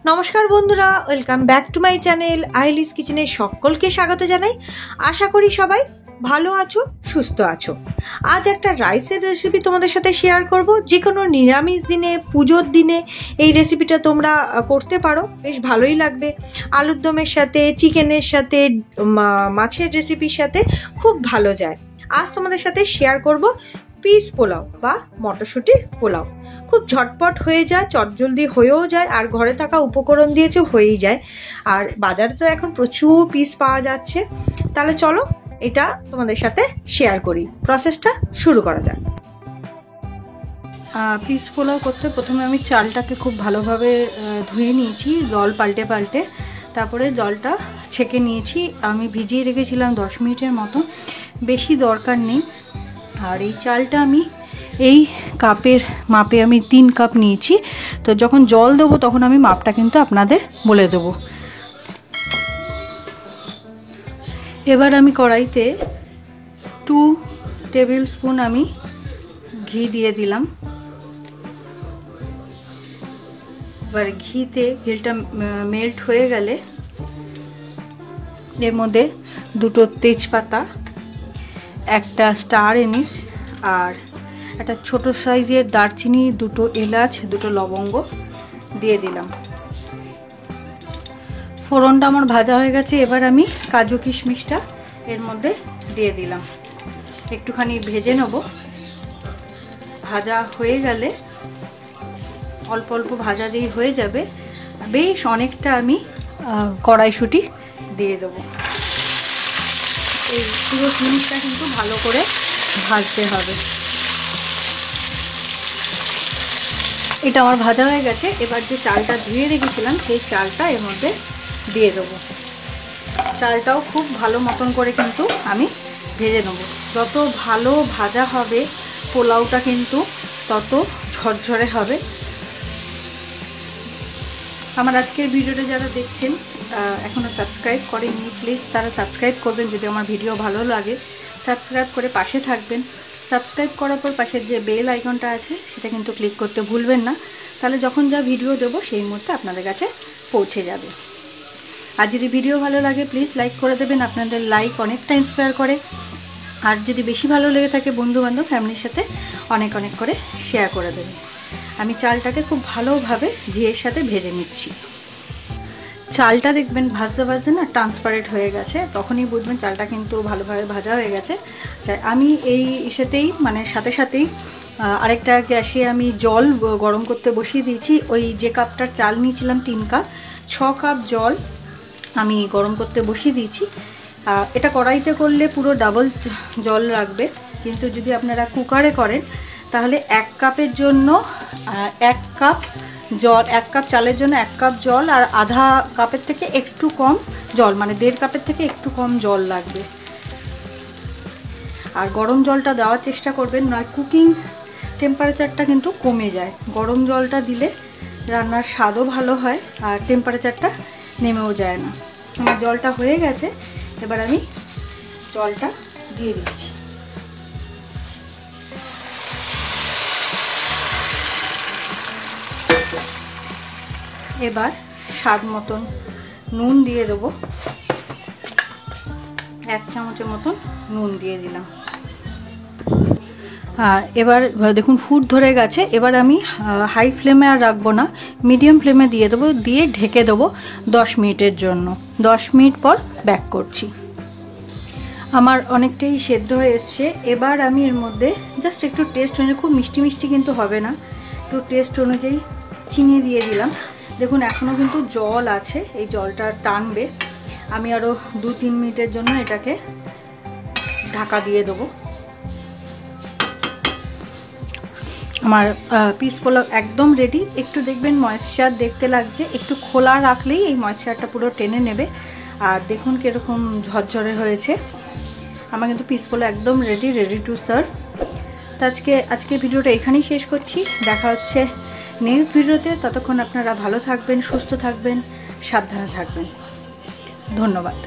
নমস্কার বন্ধুরা, welcome back to my channel আইলিস কিচেনে সকলকে স্বাগত জানাই। আশা করি সবাই ভালো আছো, সুস্থ আছো। আজ একটা রাইসের রেসিপি তোমাদের সাথে শেয়ার করব। যে কোনো নিরামিষ দিনে, পুজোর দিনে এই রেসিপিটা তোমরা করতে পারো, বেশ ভালোই লাগবে। আলুর দমের সাথে, চিকেনের সাথে, মাছের রেসিপির সাথে খুব ভালো যায়। আজ তোমাদের সাথে শেয়ার করব পিস পোলাও বা মটরশুঁটির পোলাও। খুব ঝটপট হয়ে যায়, চটজলদি হয়েও যায়, আর ঘরে থাকা উপকরণ দিয়েছে হয়েই যায়। আর বাজারে তো এখন প্রচুর পিস পাওয়া যাচ্ছে। তাহলে চলো এটা তোমাদের সাথে শেয়ার করি। প্রসেসটা শুরু করা যাক। পিস পোলাও করতে প্রথমে আমি চালটাকে খুব ভালোভাবে ধুয়ে নিয়েছি, জল পাল্টে পাল্টে। তারপরে জলটা ছেঁকে নিয়েছি। আমি ভিজিয়ে রেখেছিলাম 10 মিনিটের মতো, বেশি দরকার নেই। আর এই চালটা আমি এই কাপের মাপে আমি 3 কাপ নিয়েছি। তো যখন জল দেবো তখন আমি মাপটা কিন্তু আপনাদের বলে দেবো। এবার আমি কড়াইতে 2 টেবিল স্পুন আমি ঘি দিয়ে দিলাম। এবার ঘিটা মেল্ট হয়ে গেলে এর মধ্যে 2টো তেজপাতা, একটা স্টার এনিস আর একটা ছোট সাইজের দারচিনি, 2টো এলাচ, 2টো লবঙ্গ দিয়ে দিলাম। ফোড়নটা আমার ভাজা হয়ে গেছে। এবার আমি কাজু কিশমিশটা এর মধ্যে দিয়ে দিলাম, একটুখানি ভেজে নেব। ভাজা হয়ে গেলে অল্প অল্প ভাজা যেই হয়ে যাবে, বেশ অনেকটা আমি কড়াইশুঁটি দিয়ে দেবো। এই পুরো জিনিসটা কিন্তু ভালো করে ভাজতে হবে। এটা আমার ভাজা হয়ে গেছে। এবার যে চালটা ধুয়ে রেখেছিলাম সেই চালটা এর মধ্যে দিয়ে দেবো। চালটাও খুব ভালো মতন করে কিন্তু আমি ভেজে নেবো। যত ভালো ভাজা হবে পোলাওটা কিন্তু তত ঝরঝরে হবে। আমার আজকের ভিডিওটা যারা দেখছেন এখনও সাবস্ক্রাইব করেননি, প্লিজ তারা সাবস্ক্রাইব করবেন। যদি আমার ভিডিও ভালো লাগে সাবস্ক্রাইব করে পাশে থাকবেন। সাবস্ক্রাইব করার পর পাশের যে বেল আইকনটা আছে সেটা কিন্তু ক্লিক করতে ভুলবেন না, তাহলে যখন যা ভিডিও দেবো সেই মুহূর্তে আপনাদের কাছে পৌঁছে যাবে। আর যদি ভিডিও ভালো লাগে প্লিজ লাইক করে দেবেন, আপনাদের লাইক অনেকটা ইন্সপায়ার করে। আর যদি বেশি ভালো লেগে থাকে বন্ধুবান্ধব ফ্যামিলির সাথে অনেক অনেক করে শেয়ার করে দেবেন। আমি চালটাকে খুব ভালোভাবে ঘিয়ের সাথে ভেজে নিচ্ছি। চালটা দেখবেন ভাজতে ভাজতে না ট্রান্সপারেন্ট হয়ে গেছে, তখনই বুঝবেন চালটা কিন্তু ভালোভাবে ভাজা হয়ে গেছে। আমি এই সাথেই সাথে সাথেই আরেকটা গ্যাসে আমি জল গরম করতে বসিয়ে দিয়েছি। ওই যে কাপটার চাল নিয়েছিলাম 3 কাপ, 6 কাপ জল আমি গরম করতে বসিয়ে দিয়েছি। এটা কড়াইতে করলে পুরো ডাবল জল লাগবে, কিন্তু যদি আপনারা কুকারে করেন তাহলে 1 কাপের জন্য 1 কাপ জল, 1 কাপ চালের জন্য 1 কাপ জল, আর আধা কাপের থেকে একটু কম জল, 1.5 কাপের থেকে একটু কম জল লাগবে। আর গরম জলটা দেওয়ার চেষ্টা করবেন, নয় কুকিং টেম্পারেচারটা কিন্তু কমে যায়। গরম জলটা দিলে রান্নার স্বাদও ভালো হয় আর টেম্পারেচারটা নেমেও যায় না। আমার জলটা হয়ে গেছে, এবার আমি জলটা দিয়ে দিচ্ছি। এবার স্বাদ মতন নুন দিয়ে দেবো, 1 চামচের মতন নুন দিয়ে দিলাম। এবার দেখুন ফুট ধরে গেছে। এবার আমি হাই ফ্লেমে আর রাখবো না, মিডিয়াম ফ্লেমে দিয়ে দেবো, দিয়ে ঢেকে দেবো 10 মিনিটের জন্য। 10 মিনিট পর ব্যাক করছি। আমার অনেকটাই সেদ্ধ হয়ে এসছে। এবার আমি এর মধ্যে জাস্ট একটু টেস্ট অনুযায়ী, খুব মিষ্টি মিষ্টি কিন্তু হবে না, একটু টেস্ট অনুযায়ী চিনি দিয়ে দিলাম। দেখুন এখনও কিন্তু জল আছে, এই জলটা টানবে। আমি আরও 2-3 মিনিটের জন্য এটাকে ঢাকা দিয়ে দেবো। আমার পিস পোলাও একদম রেডি। একটু দেখবেন ময়েশ্চার দেখতে লাগছে, একটু খোলা রাখলেই এই ময়েশ্চারটা পুরো টেনে নেবে। আর দেখুন কীরকম ঝরঝরে হয়েছে। আমার কিন্তু পিস পোলাও একদম রেডি টু সার্ভ। তো আজকে ভিডিওটা এখানেই শেষ করছি। দেখা হচ্ছে নেক্সট ভিডিওতে। ততক্ষণ আপনারা ভালো থাকবেন, সুস্থ থাকবেন, সাবধানে থাকবেন। ধন্যবাদ।